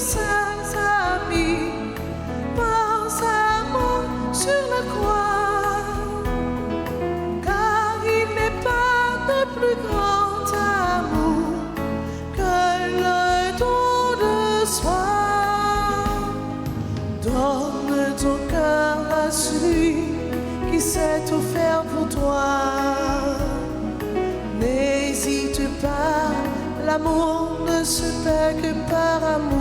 saints amis, pense à moi sur la croix, car il n'est pas de plus grand amour que le don de soi. Donne ton cœur à celui qui s'est offert pour toi. N'hésite pas, l'amour ne se paie que par amour.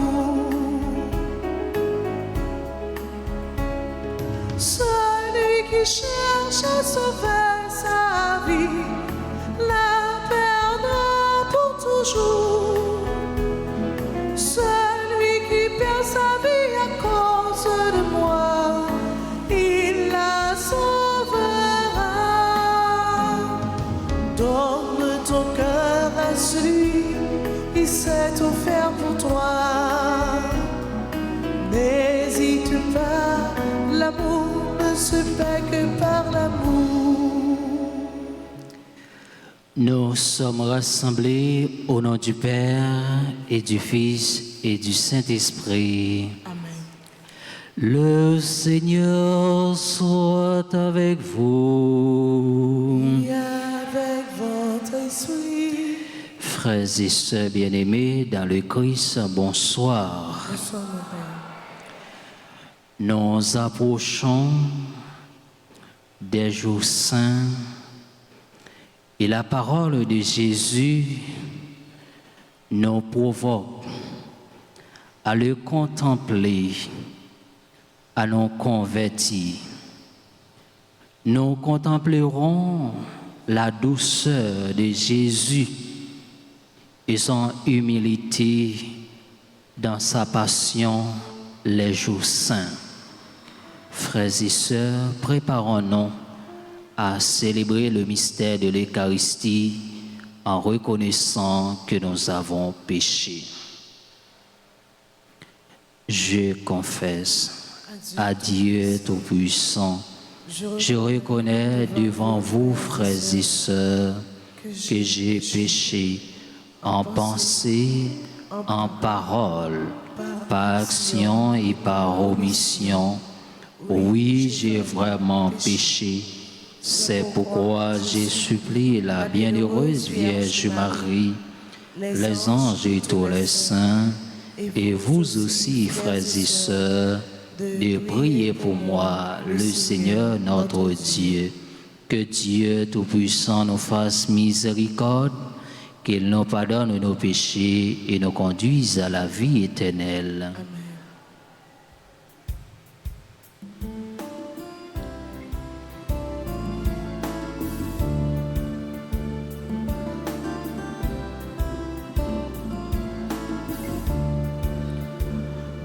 Celui qui cherche à sauver sa vie la perdra pour toujours. Celui qui perd sa vie à cause de moi, il la sauvera. Donne ton cœur à celui qui s'est offert pour toi. N'hésite pas, l'amour ne se paie que par l'amour. Nous sommes rassemblés au nom du Père et du Fils et du Saint-Esprit. Amen. Le Seigneur soit avec vous. Et avec votre esprit, Frères et sœurs bien-aimés dans le Christ, bonsoir. bonsoir mon Père. Nous approchons des jours saints et la parole de Jésus nous provoque à le contempler, à nous convertir. Nous contemplerons la douceur de Jésus et son humilité dans sa passion les jours saints. Frères et sœurs, préparons-nous à célébrer le mystère de l'Eucharistie en reconnaissant que nous avons péché. Je confesse à Dieu Tout-Puissant, je reconnais devant vous, frères et sœurs, que j'ai péché en pensée, en parole, par action et par omission. Oui, j'ai vraiment péché. C'est pourquoi j'ai supplié la bienheureuse Vierge Marie, les anges et tous les saints, et vous aussi, frères et sœurs, de prier pour moi, le Seigneur notre Dieu. Que Dieu Tout-Puissant nous fasse miséricorde, qu'il nous pardonne nos péchés et nous conduise à la vie éternelle. Amen.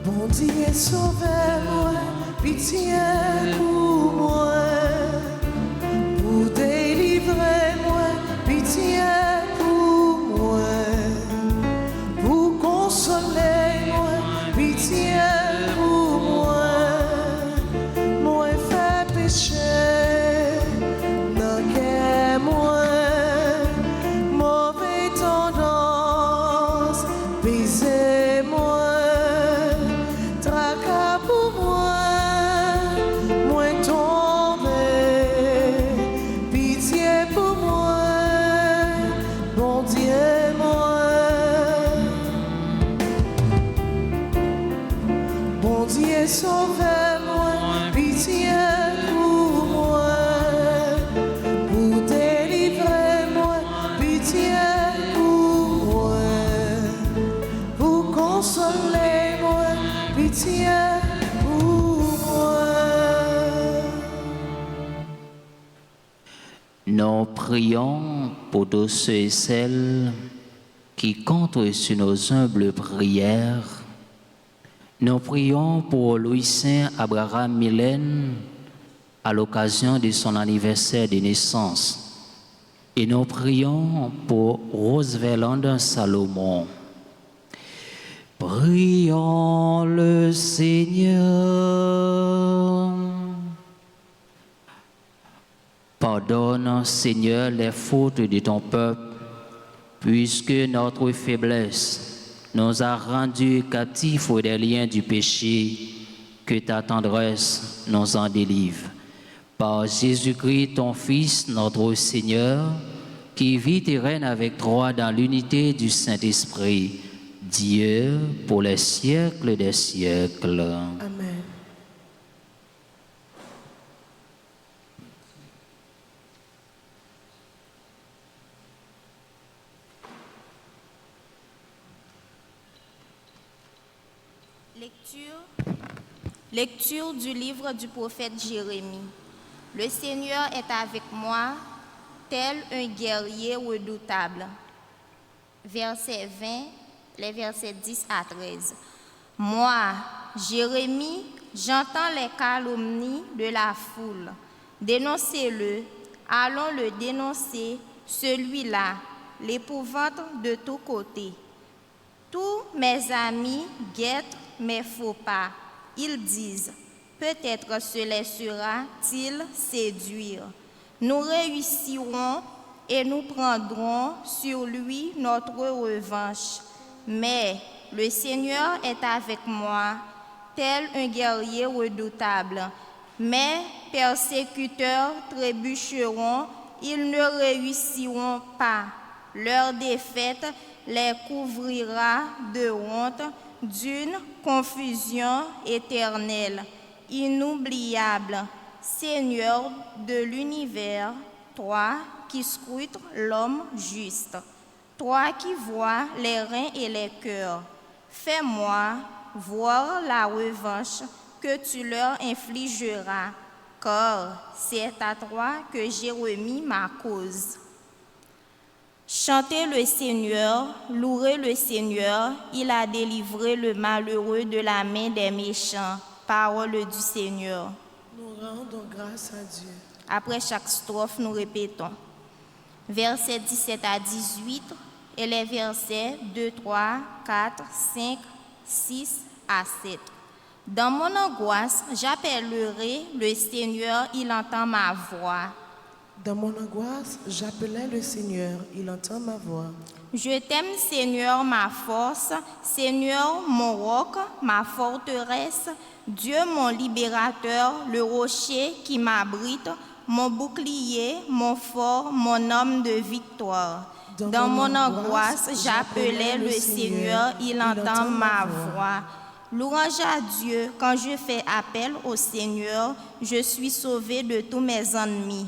Bon Dieu, sauvez-moi, pitié pour moi, pour délivrer-moi, pitié pour moi, pour consoler-moi, pitié pour moi, moi fait pécher, non qu'est moi, mauvais tendance, baiser-moi. Tracas pour moi, moi tombé, pitié pour moi, bon Dieu moi, bon Dieu sauvez-moi, pitié pour moi, pour délivrer-moi, pitié pour moi, pour consoler-moi, pitié pour moi. Nous prions pour tous ceux et celles qui comptent sur nos humbles prières. Nous prions pour Louis-Saint Abraham Mylène à l'occasion de son anniversaire de naissance. Et nous prions pour Roosevelt Salomon. Prions le Seigneur. Pardonne, Seigneur, les fautes de ton peuple, puisque notre faiblesse nous a rendus captifs des liens du péché, que ta tendresse nous en délivre. Par Jésus-Christ, ton Fils, notre Seigneur, qui vit et règne avec toi dans l'unité du Saint-Esprit, Dieu, pour les siècles des siècles. Amen. Lecture du livre du prophète Jérémie. Le Seigneur est avec moi, tel un guerrier redoutable. Verset 20, les versets 10 à 13. Moi, Jérémie, j'entends les calomnies de la foule. Dénoncez-le, allons le dénoncer, celui-là, l'épouvante de tous côtés. Tous mes amis guettent mes faux pas. Ils disent, peut-être se laissera-t-il séduire. Nous réussirons et nous prendrons sur lui notre revanche. Mais le Seigneur est avec moi, tel un guerrier redoutable. Mes persécuteurs trébucheront, ils ne réussiront pas. Leur défaite les couvrira de honte, d'une confusion éternelle. Inoubliable, Seigneur de l'univers, toi qui scrutes l'homme juste, toi qui vois les reins et les cœurs, fais-moi voir la revanche que tu leur infligeras, car c'est à toi que j'ai remis ma cause. Chantez le Seigneur, louez le Seigneur, il a délivré le malheureux de la main des méchants. Parole du Seigneur. Nous rendons grâce à Dieu. Après chaque strophe, nous répétons. Versets 17 à 18 et les versets 2, 3, 4, 5, 6 à 7. Dans mon angoisse, j'appellerai le Seigneur, il entend ma voix. Dans mon angoisse, j'appelais le Seigneur, il entend ma voix. Je t'aime, Seigneur, ma force, Seigneur, mon roc, ma forteresse, Dieu, mon libérateur, le rocher qui m'abrite, mon bouclier, mon fort, mon homme de victoire. Dans mon angoisse, j'appelais le Seigneur, il entend ma voix. Louange à Dieu, quand je fais appel au Seigneur, je suis sauvé de tous mes ennemis.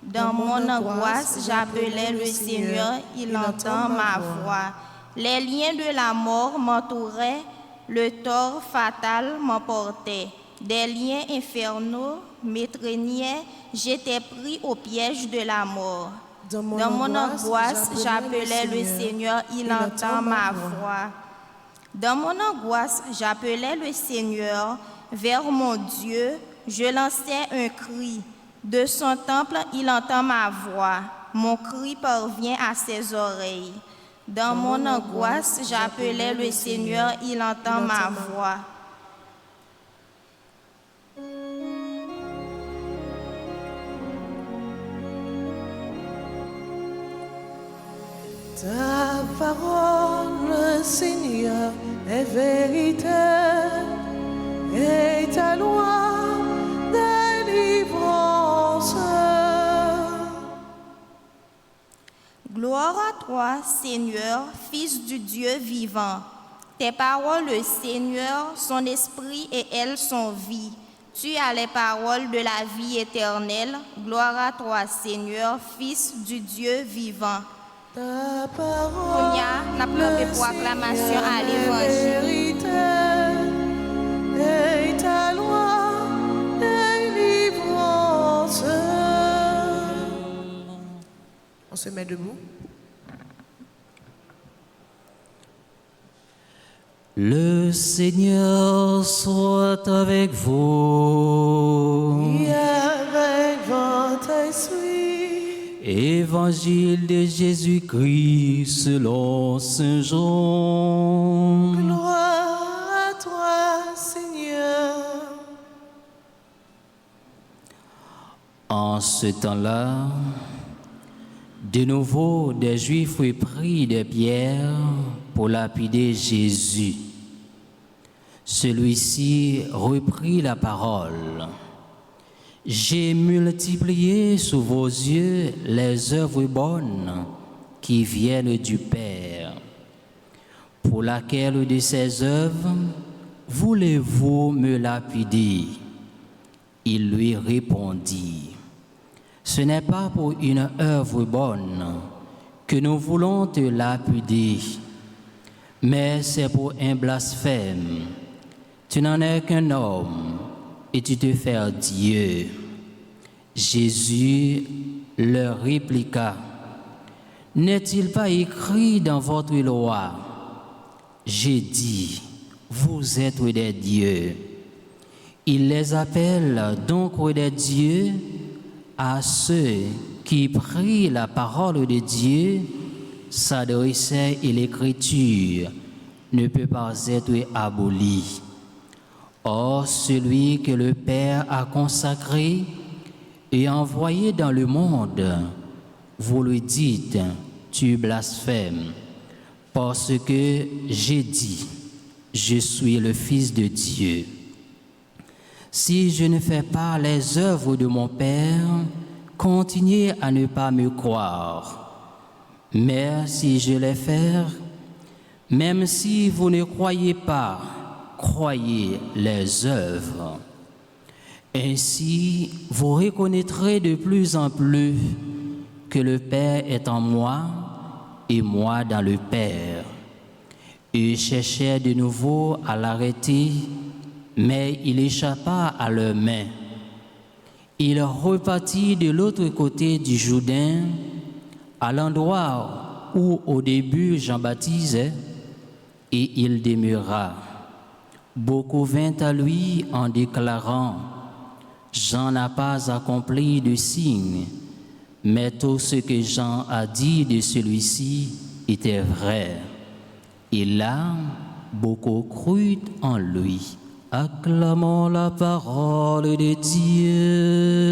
Dans mon angoisse, j'appelais le Seigneur, il entend ma voix. Les liens de la mort m'entouraient, le tort fatal m'emportait. Des liens infernaux m'étreignaient, j'étais pris au piège de la mort. Dans mon angoisse, j'appelais le Seigneur, il entend ma voix. Dans mon angoisse, j'appelais le Seigneur, vers mon Dieu, je lançais un cri. De son temple, il entend ma voix. Mon cri parvient à ses oreilles. Dans mon angoisse, j'appelais le Seigneur, il entend ma voix. Ta parole, Seigneur, est vérité, et ta loi, délivrance. Gloire à toi, Seigneur, Fils du Dieu vivant. Tes paroles, Seigneur, son esprit et elles sont vie. Tu as les paroles de la vie éternelle. Gloire à toi, Seigneur, Fils du Dieu vivant. Ta parole, N'a pas proclamation à l'évangile. et ta loi, délivrance. On se met debout. Le Seigneur soit avec vous. Et avec votre esprit. Évangile de Jésus-Christ selon Saint Jean. Gloire à toi, Seigneur. En ce temps-là, de nouveau, des Juifs prirent des pierres pour lapider Jésus. Celui-ci reprit la parole. « J'ai multiplié sous vos yeux les œuvres bonnes qui viennent du Père. Pour laquelle de ces œuvres voulez-vous me lapider ?» Il lui répondit, « Ce n'est pas pour une œuvre bonne que nous voulons te lapider, mais c'est pour un blasphème. Tu n'en es qu'un homme et tu te fais Dieu. » Jésus leur répliqua, « N'est-il pas écrit dans votre loi, j'ai dit, vous êtes des dieux. » Il les appelle donc des dieux à ceux qui prient la parole de Dieu, s'adressaient et l'écriture ne peut pas être abolie. Or, celui que le Père a consacré et envoyé dans le monde, vous lui dites, tu blasphèmes, parce que j'ai dit, je suis le Fils de Dieu. Si je ne fais pas les œuvres de mon Père, continuez à ne pas me croire. Mais si je les fais, même si vous ne croyez pas, croyez les œuvres. Ainsi, vous reconnaîtrez de plus en plus que le Père est en moi et moi dans le Père. Ils cherchaient de nouveau à l'arrêter, mais il échappa à leurs mains. Il repartit de l'autre côté du Jourdain, à l'endroit où au début Jean baptisait, et il demeura. Beaucoup vinrent à lui en déclarant, Jean n'a pas accompli de signe, mais tout ce que Jean a dit de celui-ci était vrai. Et là, beaucoup crurent en lui. Acclamons la parole de Dieu.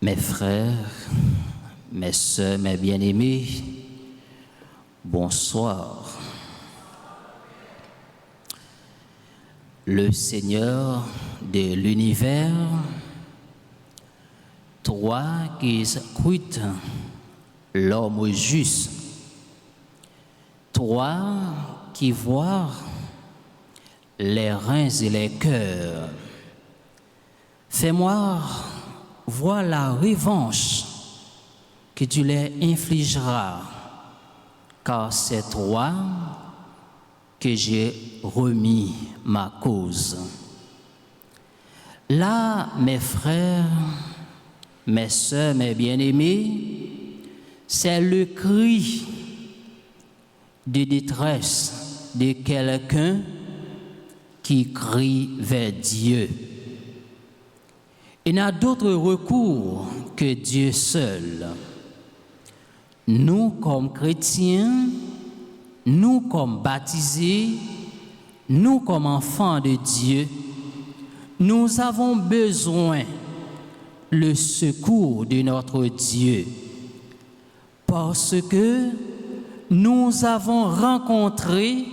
Mes frères, mes sœurs, mes bien-aimés, bonsoir. Le Seigneur de l'univers, toi qui scrutes l'homme juste, toi qui vois les reins et les cœurs, fais-moi voir la revanche que tu les infligeras, car c'est toi que j'ai remis ma cause. Là, mes frères, mes sœurs, mes bien-aimés, c'est le cri de détresse de quelqu'un qui crie vers Dieu. Il n'y a d'autre recours que Dieu seul. Nous, comme chrétiens, nous, comme baptisés, nous, comme enfants de Dieu, nous avons besoin le secours de notre Dieu parce que nous avons rencontré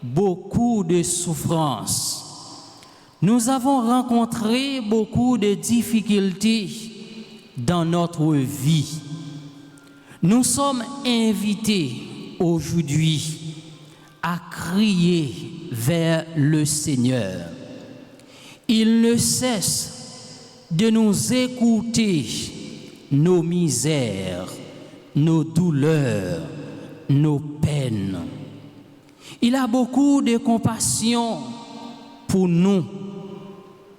beaucoup de souffrances. Nous avons rencontré beaucoup de difficultés dans notre vie. Nous sommes invités aujourd'hui à crier vers le Seigneur. Il ne cesse de nous écouter nos misères, nos douleurs, nos peines. Il a beaucoup de compassion pour nous.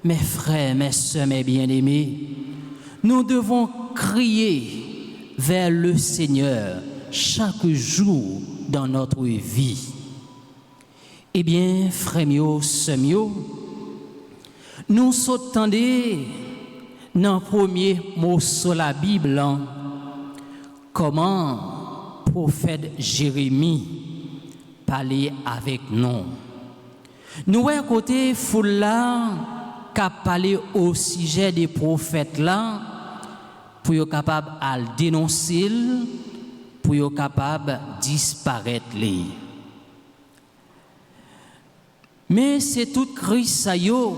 Mes frères, mes sœurs, mes bien-aimés, nous devons crier vers le Seigneur chaque jour dans notre vie. Eh bien, frères mieux, sœurs mieux, nous sautons dans le premier mot sur la Bible, comment prophète Jérémie parlait avec nous. Nous à côté foule là qui a parlé au sujet des prophètes là pour être capable à le dénoncer, pour être capable de disparaître. Mais c'est tout Christ ça yo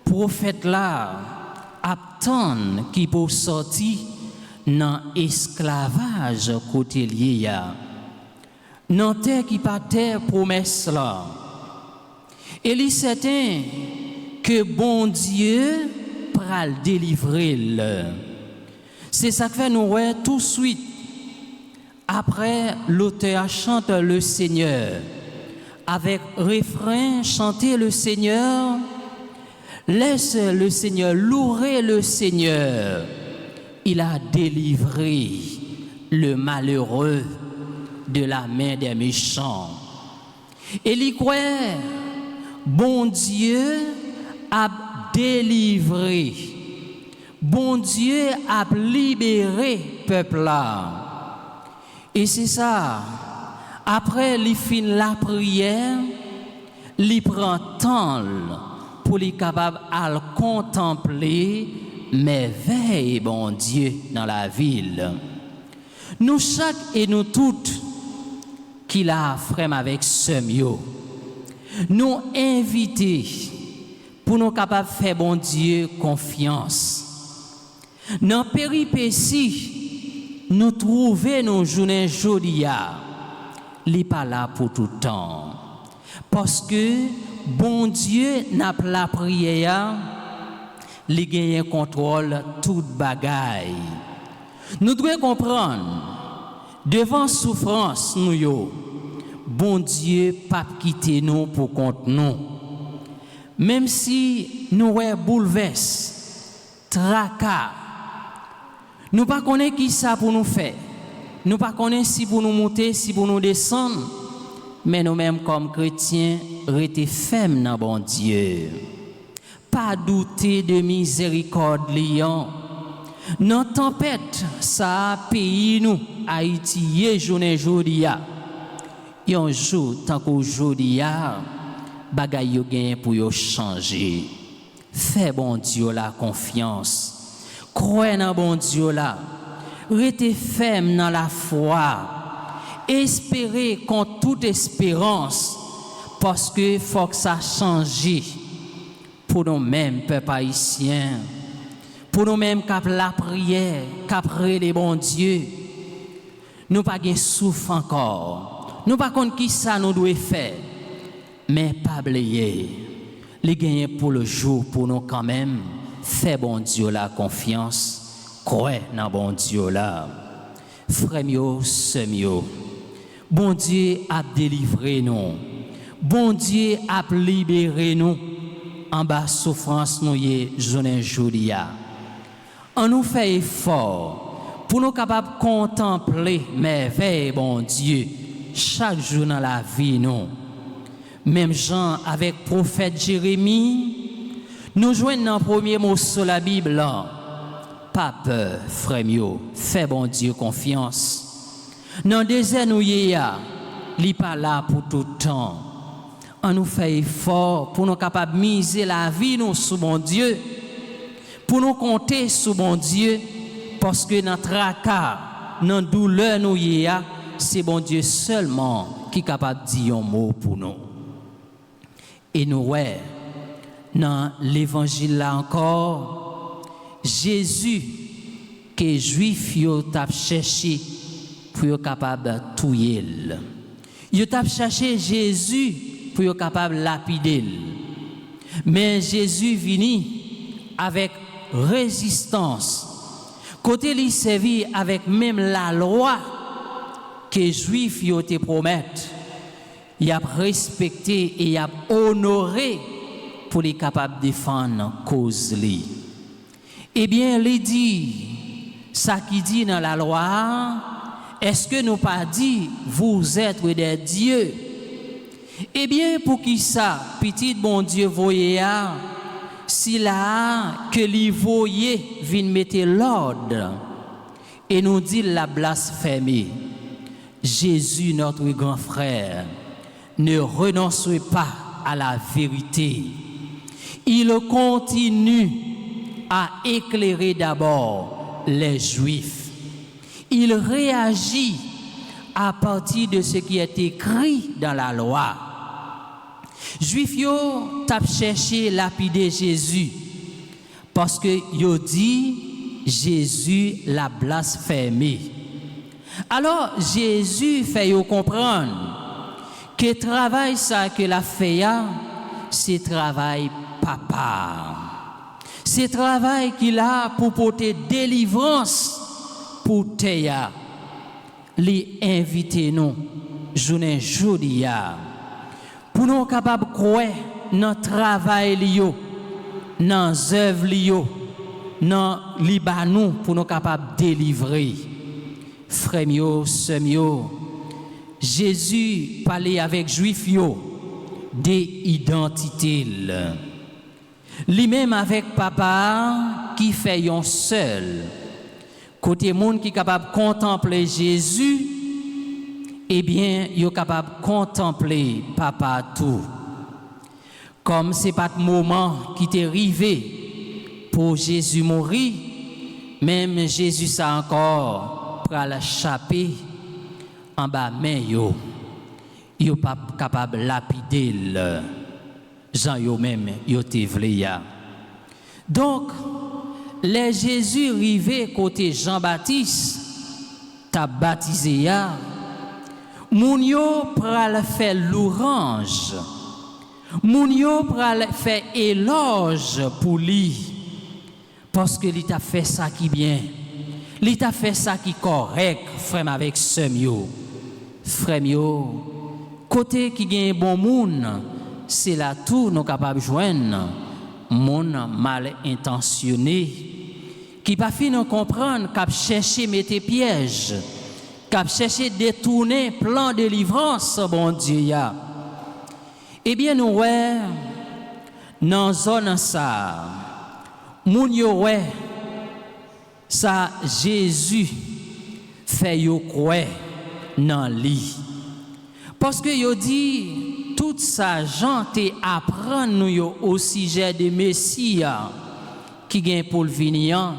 prophète là attend qui pour sortir dans esclavage côté lié ya. Dans terre qui pas terre promesse là. Et il est certain que bon Dieu pral délivrer. C'est ça que fait nous ouais tout de suite. Après l'auteur chante le Seigneur. Avec refrain chanter le Seigneur. Laisse le Seigneur louer le Seigneur. Il a délivré le malheureux de la main des méchants. Et il croit, bon Dieu a délivré, bon Dieu a libéré peuple là. Et c'est ça, après il finit la prière, il prend temps pour être capable de contempler merveilles, bon Dieu, dans la ville. Nous chaque et nous toutes qui la frère avec Semio, nous inviter pour nous capables de faire bon Dieu confiance. Dans péripéties, nous trouver nos journées jodia, li pas là pour tout temps. Parce que bon Dieu n'a pas la prière, li gagne contrôle toute bagaille. Nous devons comprendre, devant souffrance nous yo, bon Dieu pas quitter nous pour compte nous. Même si nous sommes bouleversés, tracas, nous pas connaissons qui ça pour nous faire. Nous pas connaissons si pour nous monter, si pour nous descendre. Mais nous-mêmes comme chrétiens, restons fermes dans bon Dieu. Pas douter de miséricorde liant. Dans tempête, ça a pays nous, Haïti, journée jodia. Un jour, tant qu'aujourd'hui, bagay yo gen pour yo changer. Fais bon Dieu la confiance. Croyez dans bon Dieu là. Restez ferme dans la foi. Espérez contre toute espérance. Parce que faut que ça change pour nous-mêmes, peuple haïtien. Pour nous-mêmes, cap la prière, cap les bon Dieu. Nous pas gen souffle encore. Nous pas contre qui ça nous doit faire. Mais pas oublier, les gagner pour le jour, pour nous quand même, fait bon Dieu la confiance, croyez dans bon Dieu là. Frère mio, sœur mio, bon Dieu a délivré nous, bon Dieu a libéré nous, en bas souffrance nous y journée jodia. On nous fait effort pour nous capables de contempler merveille bon Dieu chaque jour dans la vie nous. Même Jean avec prophète Jérémie, nous joignons dans le premier mot sur la Bible là. Pas peur, frère mio, fais bon Dieu confiance. Dans le désert nous y a, il n'est pas là pour tout le temps. On nous fait effort pour nous capables de miser la vie nous sur bon Dieu, pour nous compter sur bon Dieu, parce que dans tracas, dans douleur nous y a, c'est bon Dieu seulement qui est capable de dire un mot pour nous. Et nous, ouais, dans l'évangile là encore, Jésus, que juif yo t'a cherché pour être capable de tuer. Yo t'a cherché Jésus pour être capable de lapider. Mais Jésus vini avec résistance. Côté lui servi avec même la loi que juif yo te promettent. Il a respecté et il a honoré pour être capable de défendre la cause. Eh bien, il dit, ça qui dit dans la loi, est-ce que nous pas dit, vous êtes des dieux? Eh bien, pour qui ça, petit bon Dieu voyez, si là, que les voyez viennent mettre l'ordre, et nous dit la blasphémie. Jésus, notre grand frère, ne renonce pas à la vérité. Il continue à éclairer d'abord les Juifs. Il réagit à partir de ce qui est écrit dans la loi. Juifs yo t'a cherché lapider Jésus parce que yo dit Jésus l'a blasphémé. Alors Jésus fait yo comprendre que travail ça que la fait c'est travail papa. C'est travail qu'il a pour porter délivrance pour Théa. Les inviter nous journée jodia pour nous capables croire dans travail liyo, dans œuvre liyo, dans Libanon pour nous capables délivrer. Frères mio, sœurs mio, Jésus parlait avec Juifs yo des identités. Lui-même avec papa qui fait un seul. Côté monde qui est capable de contempler Jésus, eh bien, il est capable de contempler papa tout. Comme ce n'est pas le moment qui t'est arrivé pour Jésus mourir, même Jésus ça encore pour l'échapper en bas main yo. Il n'est pas capable de lapider Jean yo même yo te vle ya. Donc les Jésus rivé côté Jean-Baptiste t'a baptisé ya. Moun yo pral faire louange. Moun yo pral faire éloge pour lui parce que il t'a fait ça qui bien. Il t'a fait ça qui correct, frère avec sœur yo. Frère yo, côté qui gagne bon moun, c'est là tout nous capables de joindre monde mal intentionné qui pas fin comprendre qu'a chercher mettre piège, qu'a chercher détourner plan de délivrance bon Dieu ya. Eh bien nous ouais dans zone ça moun yo ouais ça Jésus fait yo croire dans lui parce que yo dit toute sa gente apprend nous yo au sujet de Messie qui gagne pour le venir,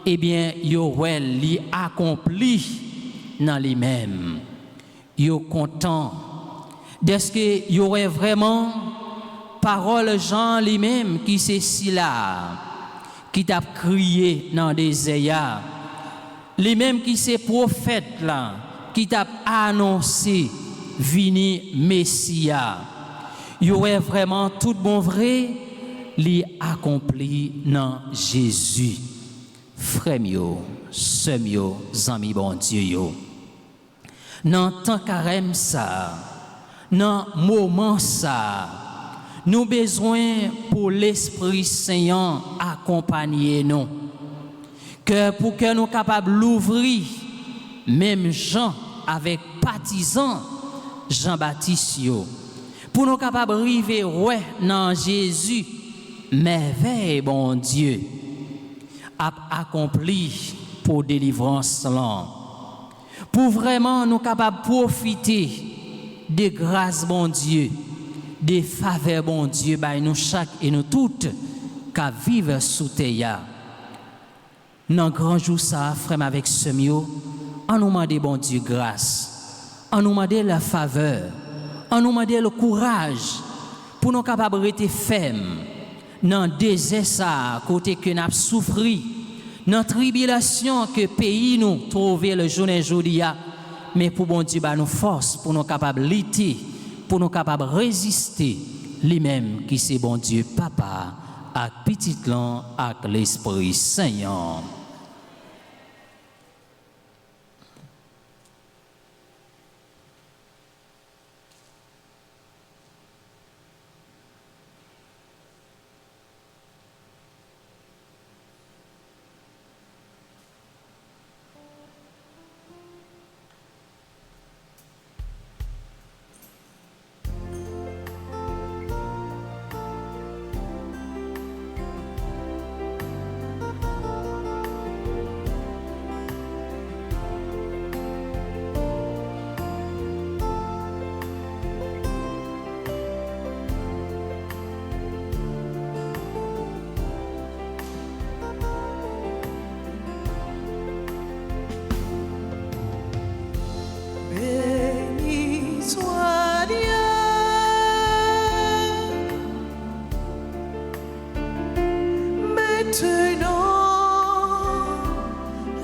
eh bien yo ouais li accompli dans lui-même. Yo content d'est-ce que y aurait vraiment parole Jean lui-même qui c'est si là qui t'a crié dans des désert, lui-même qui c'est prophète là qui t'a annoncé vini Messia. Il y aurait vraiment tout bon vrai li accompli dans Jésus. Frère mio, sœur mio, amis bon Dieu yo. Dans temps carême ça, dans moment ça, nous besoin pour l'Esprit Saint accompagner nous. Que pour que nous capables l'ouvrir même Jean avec partisans Jean-Baptiste pour nous capables arriver ouais dans Jésus merveille bon Dieu a accompli pour délivrance là pour vraiment nous capables profiter des grâces bon Dieu des faveurs bon Dieu by nous chaque et nous toutes qu'à vivre sous terre dans grand jour ça frère avec semio en nous demander bon Dieu grâce en nous demander la faveur, en nous demander le courage pour nous capables de rester fermes dans le désert ça, côté que nous avons souffert, dans la tribulation que le pays nous trouve le jour et jour, mais pour bon Dieu, nous force, pour nous capables de lutter, pour nous capables de résister, lui-même qui c'est bon Dieu, Papa, avec petit clan, avec l'Esprit Saint.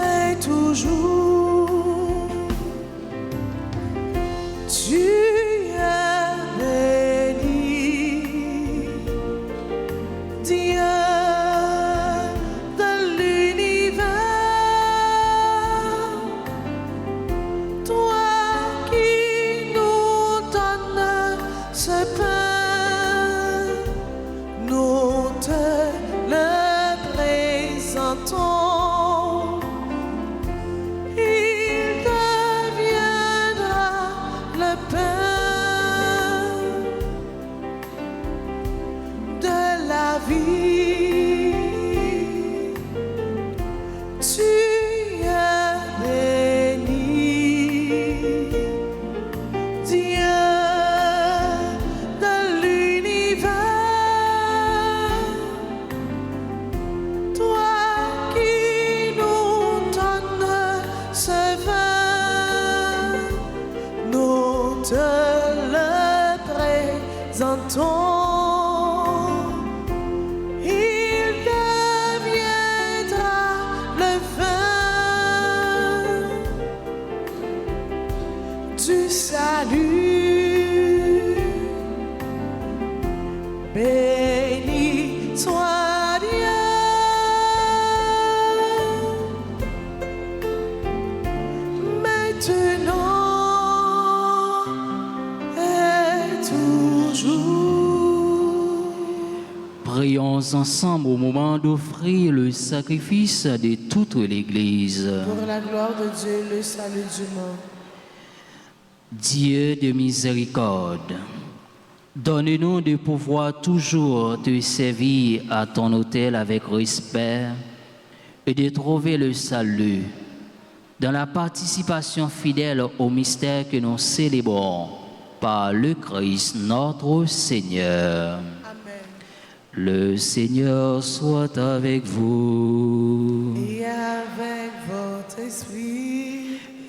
et toujours. Tu es béni, Dieu de l'univers, toi qui nous donnes ce pain, nous te le présentons. Il deviendra le pain de la vie. Tu es béni, Dieu de l'univers, toi qui nous donnes ce vin, nous te le présentons. Il deviendra le vin du salut. Béni soit Dieu, maintenant et toujours. Prions ensemble au moment d'offrir le sacrifice de toute l'Église. Pour la gloire de Dieu, le salut du monde. Dieu de miséricorde, donne-nous de pouvoir toujours te servir à ton autel avec respect et de trouver le salut dans la participation fidèle au mystère que nous célébrons par le Christ notre Seigneur. Amen. Le Seigneur soit avec vous. Et avec votre esprit,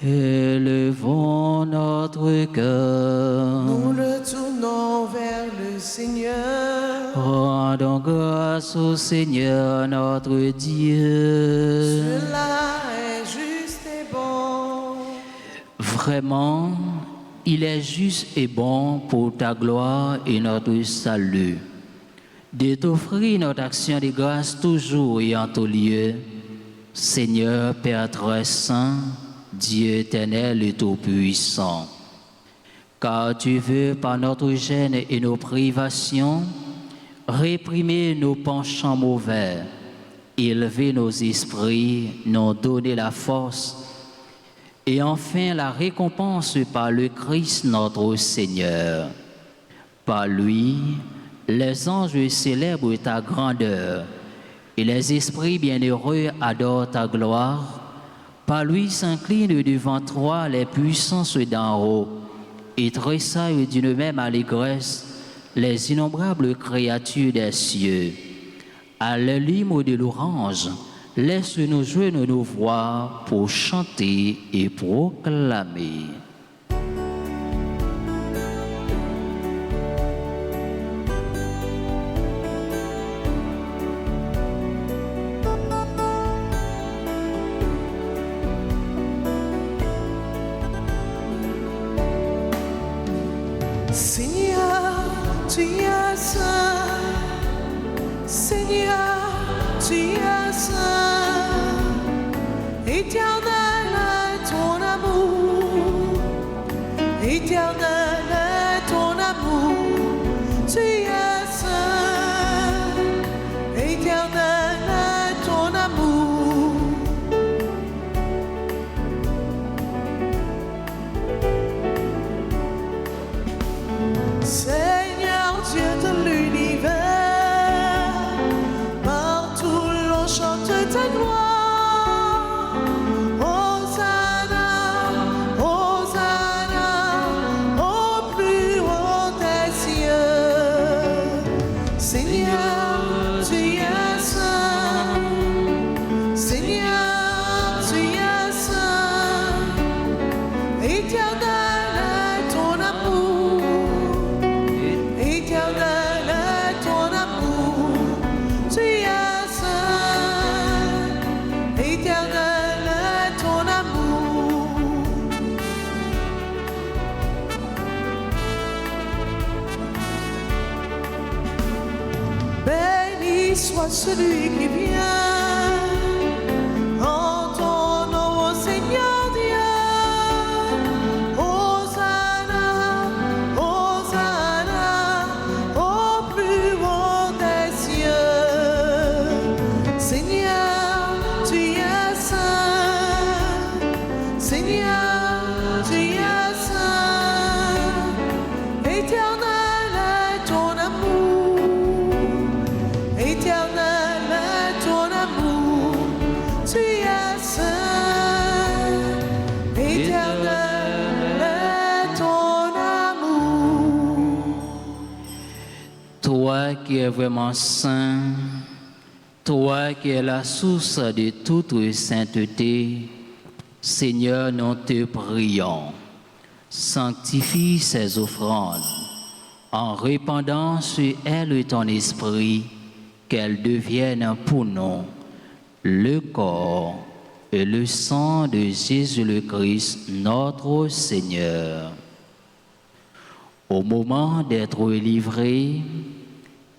Élevons notre cœur. nous le tournons vers le Seigneur. Rendons grâce au Seigneur notre Dieu. Cela est juste et bon. Vraiment, il est juste et bon pour ta gloire et notre salut de t'offrir notre action de grâce toujours et en tout lieu. Seigneur Père très saint, Dieu éternel et tout-puissant, car tu veux par notre gêne et nos privations réprimer nos penchants mauvais, élever nos esprits, nous donner la force et enfin la récompense par le Christ notre Seigneur. Par lui, les anges célèbrent ta grandeur et les esprits bienheureux adorent ta gloire. Par lui s'inclinent devant toi les puissances d'en haut et tressaillent d'une même allégresse les innombrables créatures des cieux. À l'hymne de l'orange, laisse-nous joindre nos voix pour chanter et proclamer. Seigneur, tu es saint. Seigneur, tu es saint. Éternel est ton amour. Éternel est ton amour. Tu es saint. Éternel est ton amour. Seigneur Dieu de l'univers, partout l'on chante ta gloire. Hosanna, Hosanna, au plus haut des cieux. soit celui qui vient. En ton nom, ô Seigneur Dieu. Hosanna, Hosanna, au plus haut des cieux. Seigneur, tu es saint. Seigneur, tu es saint. Éternel est ton amour. Éternel est ton amour. Tu es saint. Éternel est ton amour. Toi qui es vraiment saint, toi qui es la source de toute sainteté, Seigneur, nous te prions. Sanctifie ces offrandes en répandant sur elles ton esprit, qu'elles deviennent pour nous le corps et le sang de Jésus le Christ, notre Seigneur. Au moment d'être livré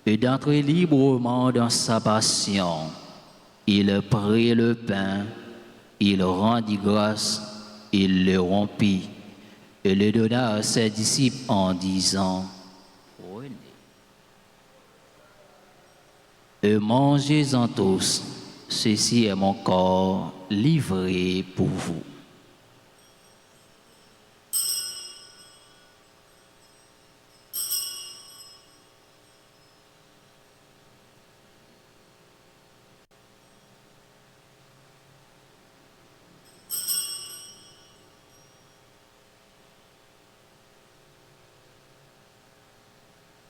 et d'entrer librement dans sa passion, il prit le pain, il rendit grâce, il le rompit et le donna à ses disciples en disant: Prenez et mangez-en tous, ceci est mon corps livré pour vous.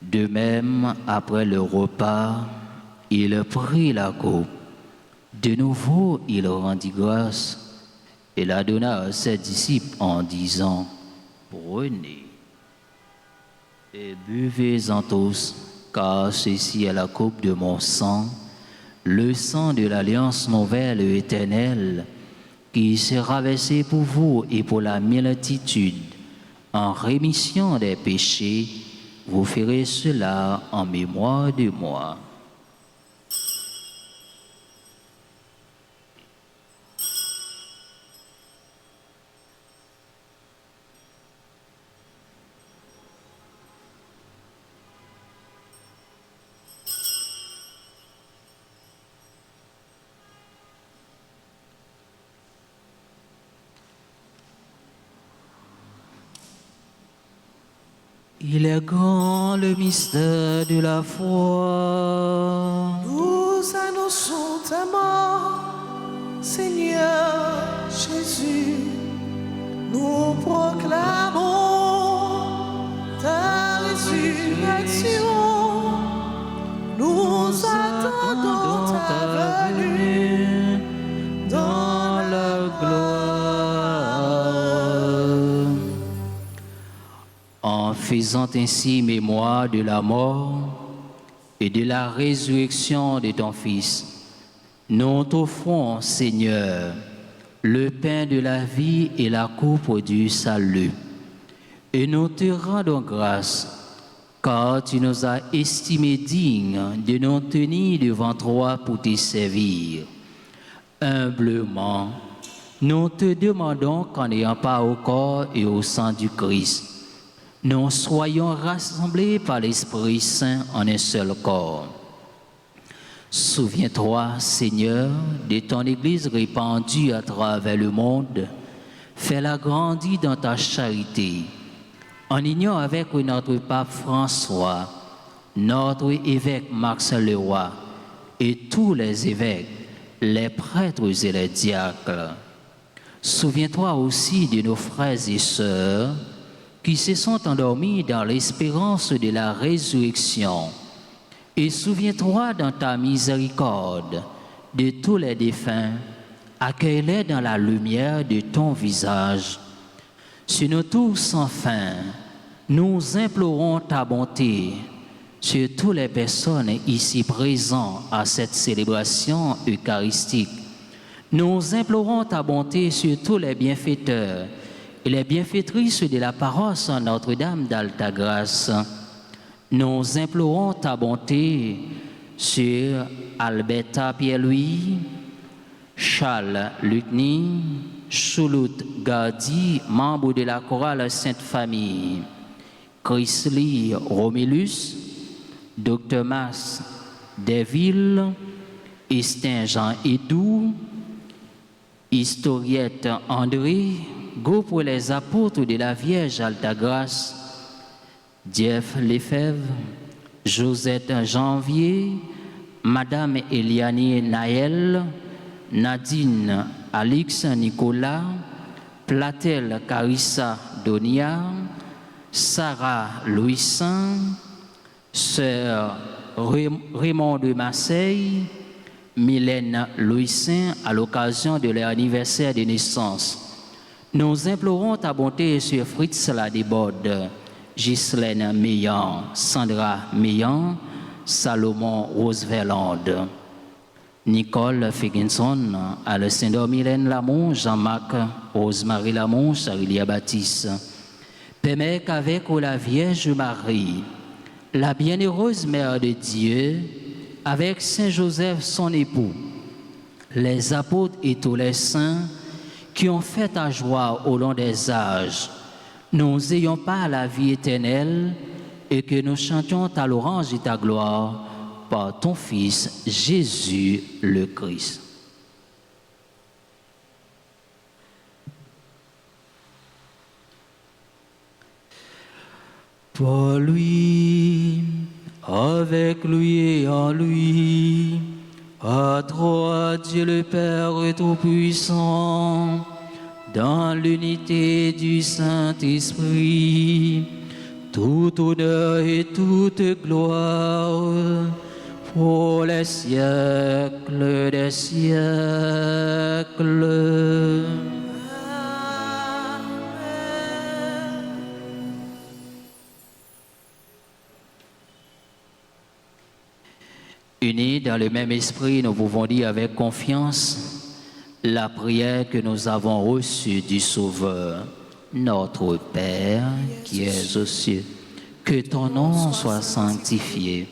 De même, après le repas, il prit la coupe. De nouveau, il rendit grâce et la donna à ses disciples en disant: Prenez et buvez-en tous, car ceci est la coupe de mon sang, le sang de l'alliance nouvelle et éternelle, qui sera versé pour vous et pour la multitude, en rémission des péchés. Vous ferez cela en mémoire de moi. Il est grand le mystère de la foi. Nous annonçons ta mort, Seigneur Jésus. Nous proclamons ta résurrection. Nous attendons ta venue dans la gloire. En faisant ainsi mémoire de la mort et de la résurrection de ton Fils, nous t'offrons, Seigneur, le pain de la vie et la coupe du salut. Et nous te rendons grâce, car tu nous as estimés dignes de nous tenir devant toi pour te servir. Humblement, nous te demandons qu'en ayant part au corps et au sang du Christ, nous soyons rassemblés par l'Esprit Saint en un seul corps. Souviens-toi, Seigneur, de ton Église répandue à travers le monde. Fais-la grandir dans ta charité. En union avec notre pape François, notre évêque Max Leroy et tous les évêques, les prêtres et les diacres. Souviens-toi aussi de nos frères et sœurs qui se sont endormis dans l'espérance de la résurrection. Et souviens-toi dans ta miséricorde de tous les défunts, accueille-les dans la lumière de ton visage. Sur nous tous, enfin, nous implorons ta bonté sur toutes les personnes ici présentes à cette célébration eucharistique. Nous implorons ta bonté sur tous les bienfaiteurs et les bienfaitrices de la paroisse Notre-Dame d'Altagrace. Nous implorons ta bonté sur Alberta Pierre-Louis, Charles Lucny, Choulout Gardi, membre de la chorale Sainte-Famille, Chrisley Romulus, Dr. Mas Deville, Estin Jean Edou, Historiette André, groupe pour les apôtres de la Vierge Altagrace, Jeff Lefebvre, Josette Janvier, Madame Eliane Naël, Nadine Alix Nicolas, Platel Carissa Donia, Sarah Louisin, Sœur Raymond de Marseille, Mylène Louisin à l'occasion de leur anniversaire de naissance. Nous implorons ta bonté sur Fritz Ladéborde, Ghislaine Meillan, Sandra Meillan, Salomon Roosevelt, Nicole Figginson, Alessandro Mylène Lamont, Jean-Marc, Rosemary Lamont, Charilia Baptiste. Permets qu'avec la Vierge Marie, la bienheureuse Mère de Dieu, avec Saint Joseph son époux, les apôtres et tous les saints qui ont fait ta joie au long des âges, nous ayons pas la vie éternelle et que nous chantions ta louange et ta gloire par ton Fils Jésus le Christ. Pour lui, avec lui et en lui, à toi Dieu le Père Tout-Puissant, dans l'unité du Saint-Esprit, tout honneur et toute gloire pour les siècles des siècles. Unis dans le même esprit, nous pouvons dire avec confiance la prière que nous avons reçue du Sauveur. Notre Père qui es aux cieux, que ton nom soit sanctifié,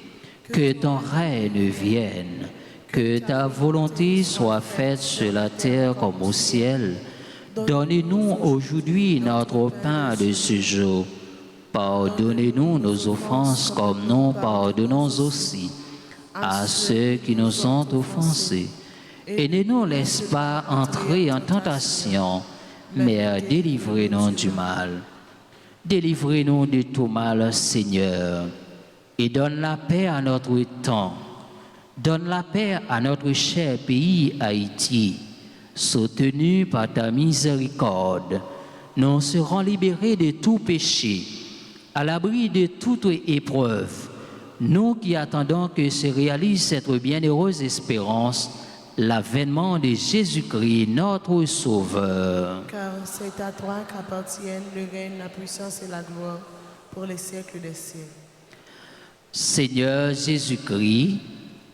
que ton règne vienne, que ta volonté soit faite sur la terre comme au ciel. Donne-nous aujourd'hui notre pain de ce jour. Pardonnez-nous nos offenses comme nous pardonnons aussi à ceux qui nous ont offensés. Et ne nous laisse pas entrer en tentation, mais délivrez-nous du mal. Délivrez-nous de tout mal, Seigneur, et donne la paix à notre temps. Donne la paix à notre cher pays Haïti. Soutenu par ta miséricorde, nous serons libérés de tout péché, à l'abri de toute épreuve. Nous qui attendons que se réalise cette bienheureuse espérance, l'avènement de Jésus-Christ, notre Sauveur. Car c'est à toi qu'appartiennent le règne, la puissance et la gloire pour les siècles des siècles. Seigneur Jésus-Christ,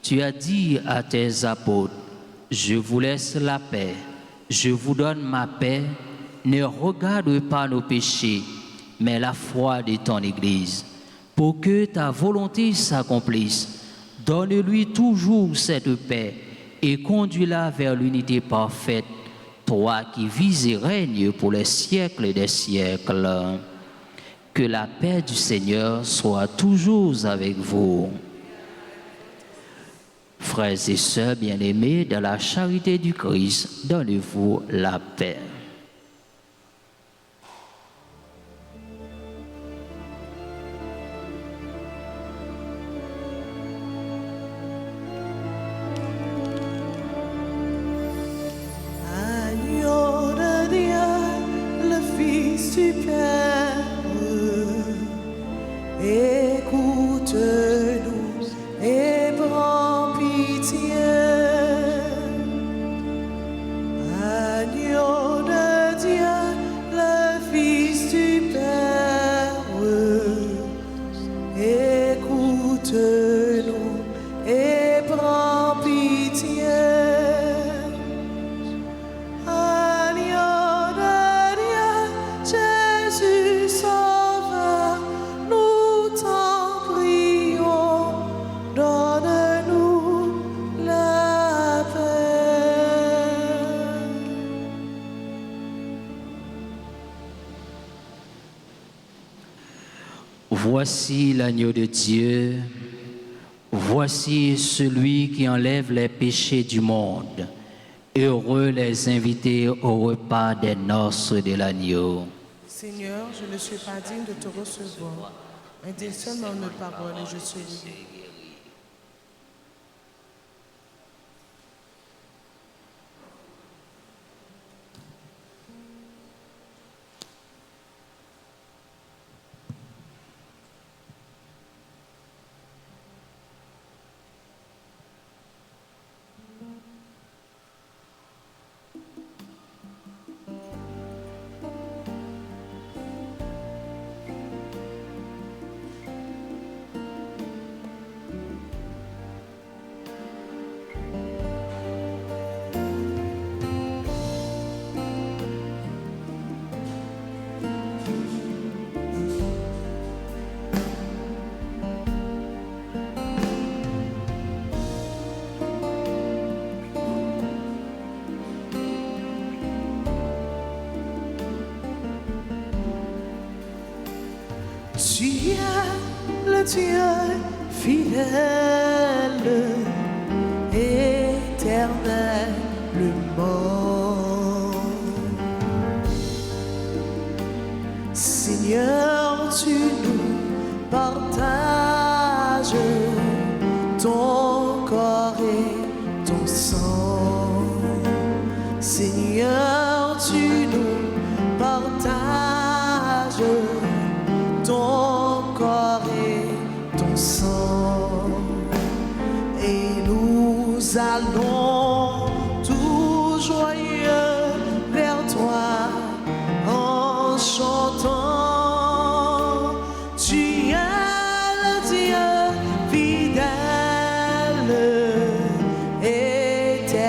tu as dit à tes apôtres, je vous laisse la paix, je vous donne ma paix, ne regarde pas nos péchés, mais la foi de ton Église. Pour que ta volonté s'accomplisse, donne-lui toujours cette paix et conduis-la vers l'unité parfaite, toi qui vis et règnes pour les siècles des siècles. Que la paix du Seigneur soit toujours avec vous. Frères et sœurs bien-aimés, dans la charité du Christ, donnez-vous la paix. Agneau de Dieu, le Fils du Père, écoute-nous et prends pitié. Agneau de Dieu, le Fils du Père, écoute-nous et prends pitié. Agneau de Dieu, Jésus Sauveur, nous t'en prions, donne-nous Voici l'agneau de Dieu. Voici celui qui enlève les péchés du monde. Heureux les invités au repas des noces de l'agneau. Seigneur, je ne suis pas digne de te recevoir. Un dis seulement une parole et je suis libre. Tu es le Dieu fidèle, éternellement. Seigneur, tu nous partages ton corps et ton sang. Seigneur, tu nous partages ton corps et ton sang, et nous allons tout joyeux vers toi en chantant. Tu es le Dieu fidèle, éternellement.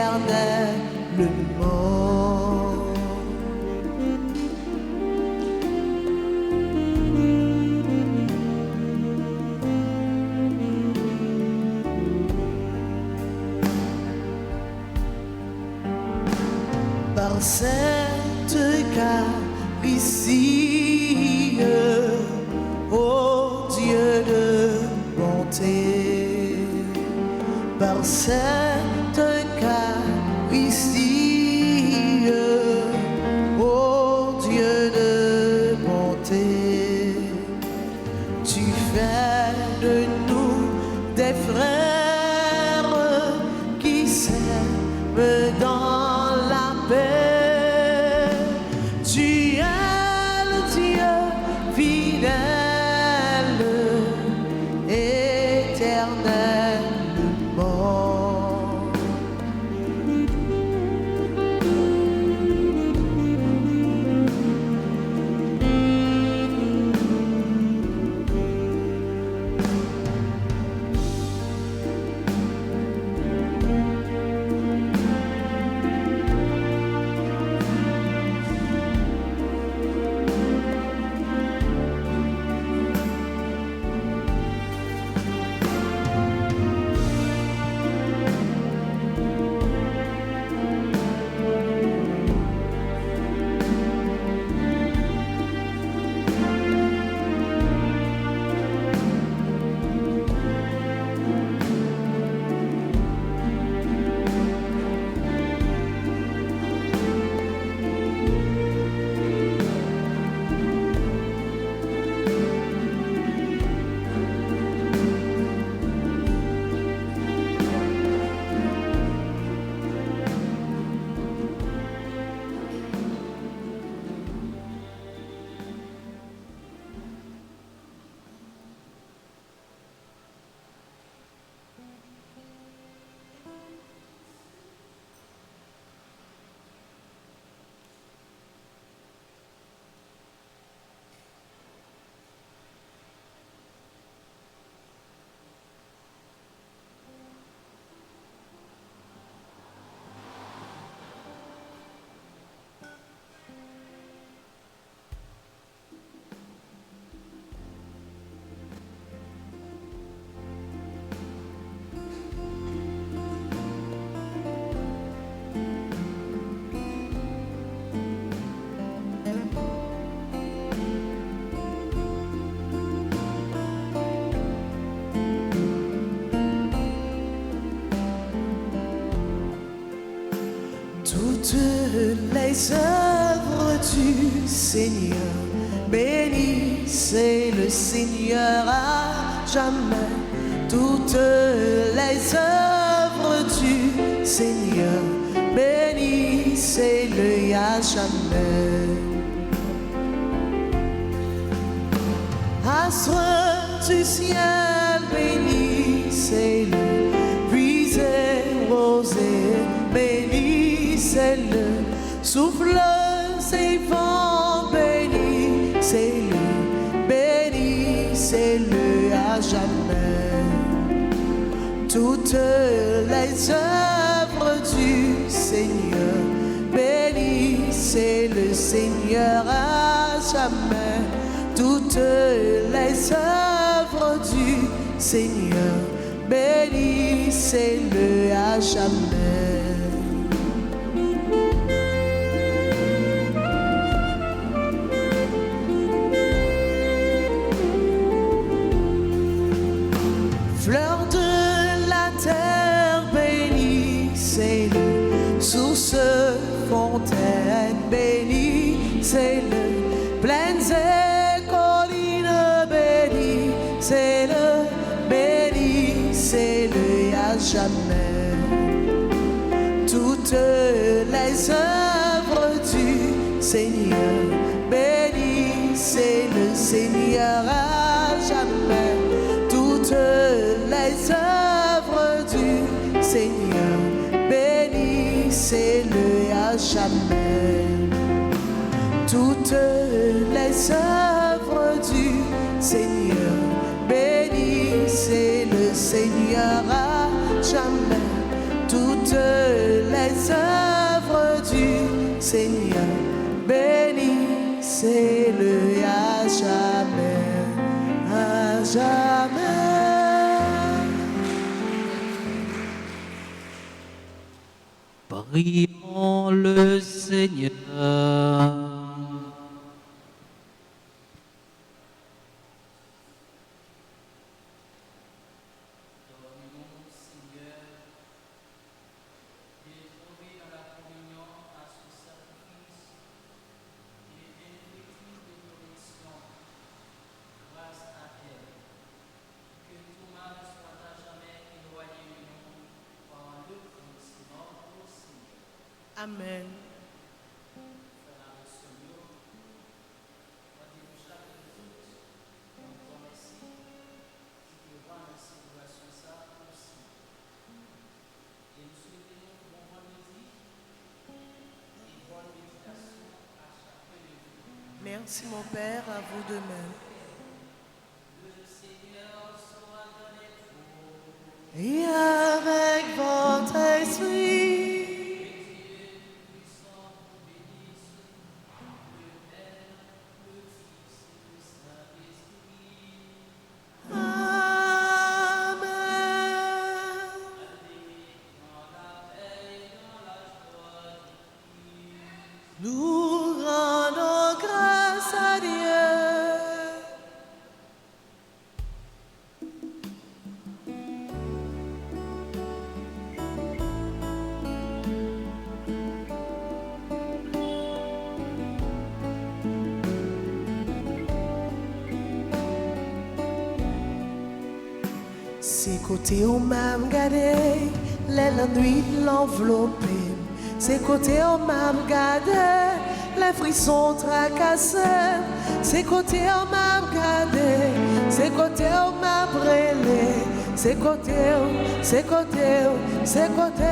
Par cette caricie, ô Dieu de bonté, par cette caricie, ô Dieu de bonté, tu fais de nous des frères qui s'aiment dans la paix. Tu es le Dieu fidèle, éternellement. les œuvres du Seigneur. Béni c'est le Seigneur à jamais. Toutes les œuvres du Seigneur. Béni c'est le à jamais. Astre du ciel, béni c'est le puisé rosé, béni c'est le souffle ses vents, béni c'est le à jamais. Toutes les œuvres du Seigneur, béni c'est le Seigneur à jamais. Toutes les œuvres du Seigneur, béni c'est le à jamais. Fleur de la terre, béni c'est le source fontaine, béni c'est le plaines et collines, c'est le à jamais. Toutes les œuvres du Seigneur, béni c'est le Seigneur à jamais. Toutes les œuvres du Seigneur, béni c'est le à jamais. Toutes les œuvres du Seigneur, béni c'est le Seigneur à jamais. Toutes les œuvres du Seigneur, béni c'est le à jamais, à jamais. Prions le Seigneur. Amen. Merci mon Père, à vous de même. Et avec votre esprit. Nous rendons grâce à Dieu. C'est côté où m'a regardé, la nuit l'enveloppé. C'est côté où m'a regardé, les frissons tracassés. C'est côté où m'a regardé, c'est côté où m'a brûlé. C'est côté où, c'est côté où, c'est côté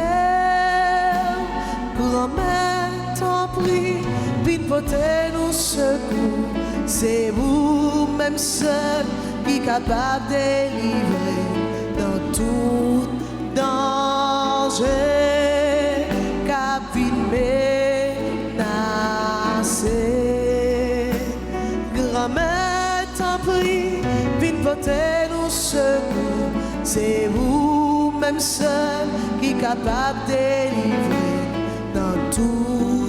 où. Grand-mère, t'en prie, vite portez nous secours. C'est vous, même seul, qui est capable de délivrer dans tout danger. Grand-mère, t'en prie, vite portez nous secours. C'est vous, même seul, qui est capable de délivrer dans tout